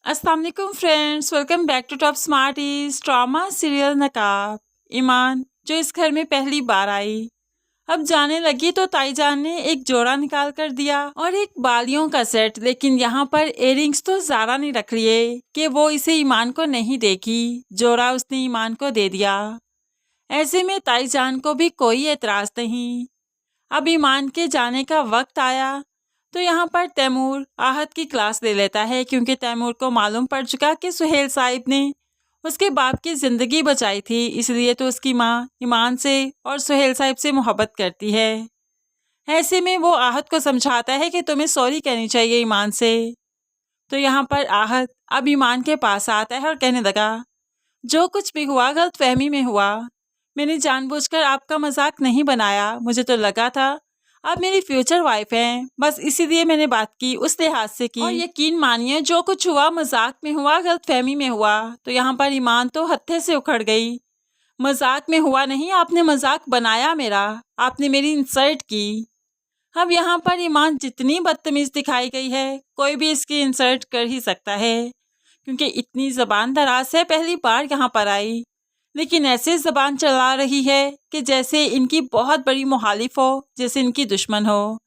अस्सलाम वालेकुम friends, welcome back to top smarties. Drama serial Naqab. Iman जो इस घर में पहली बार आई, अब जाने लगी तो ताईजान ने एक जोड़ा निकाल कर दिया और एक बालियों का सेट। लेकिन यहाँ पर इयररिंग्स तो ज़ारा ने रख लिए कि वो इसे ईमान को नहीं देगी। जोड़ा उसने ईमान को दे दिया। ऐसे में ताईजान को भी कोई एतराज़ नहीं। अब ईमान के जाने का वक्त आया तो यहाँ पर तैमूर आहत की क्लास ले लेता है, क्योंकि तैमूर को मालूम पड़ चुका कि सुहेल साहिब ने उसके बाप की ज़िंदगी बचाई थी, इसलिए तो उसकी माँ ईमान से और सुहेल साहिब से मोहब्बत करती है। ऐसे में वो आहत को समझाता है कि तुम्हें सॉरी कहनी चाहिए ईमान से। तो यहाँ पर आहत अब ईमान के पास आता है और कहने लगा, जो कुछ भी हुआ गलतफहमी में हुआ। मैंने जानबूझकर आपका मजाक नहीं बनाया। मुझे तो लगा था आप मेरी फ्यूचर वाइफ हैं, बस इसीलिए मैंने बात की, उस लिहाज से की। और यकीन मानिए जो कुछ हुआ मजाक में हुआ, गलतफहमी में हुआ। तो यहाँ पर ईमान तो हत्थे से उखड़ गई। मजाक में हुआ नहीं, आपने मजाक बनाया मेरा, आपने मेरी इंसल्ट की। अब यहाँ पर ईमान जितनी बदतमीज दिखाई गई है, कोई भी इसकी इंसल्ट कर ही सकता है, क्योंकि इतनी ज़बान दराज है, पहली बार यहाँ पर आई, लेकिन ऐसे ज़बान चला रही है कि जैसे इनकी बहुत बड़ी मुखालिफ हो, जैसे इनकी दुश्मन हो।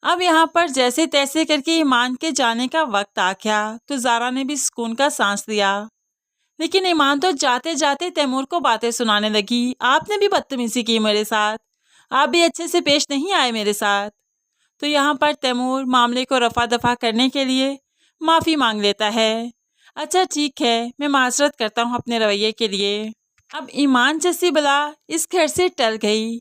अब यहाँ पर जैसे तैसे करके ईमान के जाने का वक्त आ गया तो ज़ारा ने भी सुकून का सांस लिया। लेकिन ईमान तो जाते जाते तैमूर को बातें सुनाने लगी। आपने भी बदतमीजी की मेरे साथ, आप भी अच्छे से पेश नहीं आए मेरे साथ। तो यहाँ पर तैमूर मामले को रफा दफा करने के लिए माफ़ी मांग लेता है। अच्छा ठीक है, मैं माजरत करता हूँ अपने रवैये के लिए। अब ईमान जैसी बला इस घर से टल गई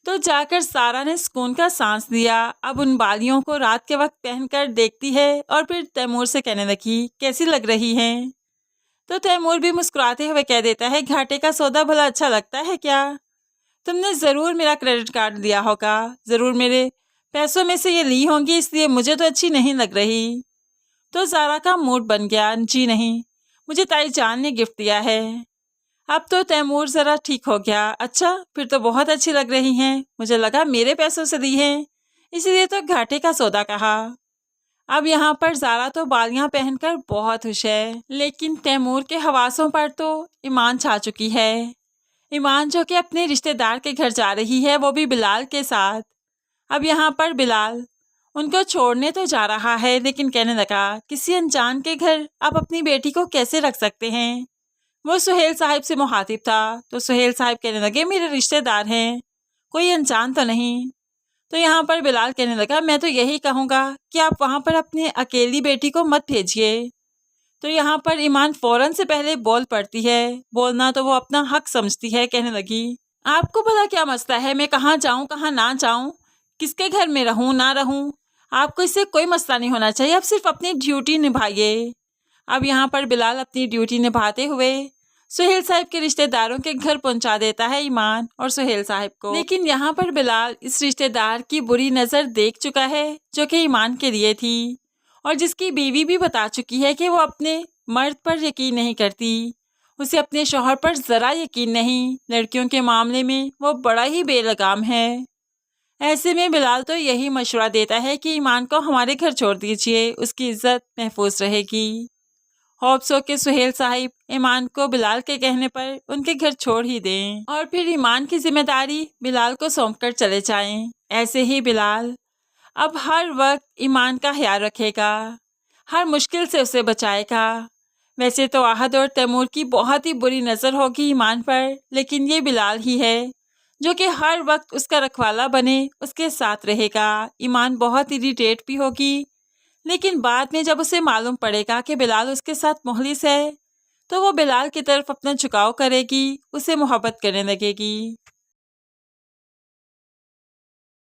तो जाकर सारा ने सुकून का सांस लिया। अब उन बालियों को रात के वक्त पहनकर देखती है और फिर तैमूर से कहने लगी, कैसी लग रही हैं? तो तैमूर भी मुस्कुराते हुए कह देता है, घाटे का सौदा भला अच्छा लगता है क्या? तुमने ज़रूर मेरा क्रेडिट कार्ड लिया होगा, ज़रूर मेरे पैसों में से ये ली होंगी, इसलिए मुझे तो अच्छी नहीं लग रही। तो ज़ारा का मूड बन गया, जी नहीं, मुझे ताईजान ने गिफ्ट दिया है। अब तो तैमूर ज़रा ठीक हो गया। अच्छा, फिर तो बहुत अच्छी लग रही हैं, मुझे लगा मेरे पैसों से दी हैं, इसीलिए तो घाटे का सौदा कहा। अब यहाँ पर ज़ारा तो बालियाँ पहनकर बहुत खुश है, लेकिन तैमूर के हवासों पर तो ईमान छा चुकी है। ईमान जो कि अपने रिश्तेदार के घर जा रही है, वो भी बिलाल के साथ। अब यहाँ पर बिलाल उनको छोड़ने तो जा रहा है, लेकिन कहने लगा, किसी अनजान के घर आप अपनी बेटी को कैसे रख सकते हैं? वो सुहेल साहिब से मुखातिब था, तो सुहेल साहिब कहने लगे, मेरे रिश्तेदार हैं, कोई अनजान तो नहीं। तो यहाँ पर बिलाल कहने लगा, मैं तो यही कहूँगा कि आप वहाँ पर अपनी अकेली बेटी को मत भेजिए। तो यहाँ पर ईमान फ़ौरन से पहले बोल पड़ती है, बोलना तो वो अपना हक समझती है। कहने लगी, आपको भला क्या मसला है, मैं कहाँ जाऊँ कहाँ ना जाऊँ, किसके घर में रहूँ ना रहूँ, आपको इससे कोई मसला नहीं होना चाहिए, आप सिर्फ अपनी ड्यूटी निभाइए। अब यहाँ पर बिलाल अपनी ड्यूटी निभाते हुए सुहेल साहिब के रिश्तेदारों के घर पहुंचा देता है ईमान और सुहेल साहिब को। लेकिन यहाँ पर बिलाल इस रिश्तेदार की बुरी नज़र देख चुका है जो कि ईमान के लिए थी, और जिसकी बीवी भी बता चुकी है कि वो अपने मर्द पर यकीन नहीं करती, उसे अपने शौहर पर ज़रा यकीन नहीं, लड़कियों के मामले में वो बड़ा ही बेलगाम है। ऐसे में बिलाल तो यही मशवरा देता है कि ईमान को हमारे घर छोड़ दीजिए, उसकी इज्जत महफूज रहेगी। होप्स हो के सुहेल साहिब ईमान को बिलाल के कहने पर उनके घर छोड़ ही दें और फिर ईमान की जिम्मेदारी बिलाल को सौंप कर चले जाएं। ऐसे ही बिलाल अब हर वक्त ईमान का ख्याल रखेगा, हर मुश्किल से उसे बचाएगा। वैसे तो आहद और तैमूर की बहुत ही बुरी नज़र होगी ईमान पर, लेकिन ये बिलाल ही है जो कि हर वक्त उसका रखवाला बने, उसके साथ रहेगा। ईमान बहुत इरिटेट भी होगी, लेकिन बाद में जब उसे मालूम पड़ेगा कि बिलाल उसके साथ मुखलिस है, तो वो बिलाल की तरफ अपना झुकाव करेगी, उसे मोहब्बत करने लगेगी।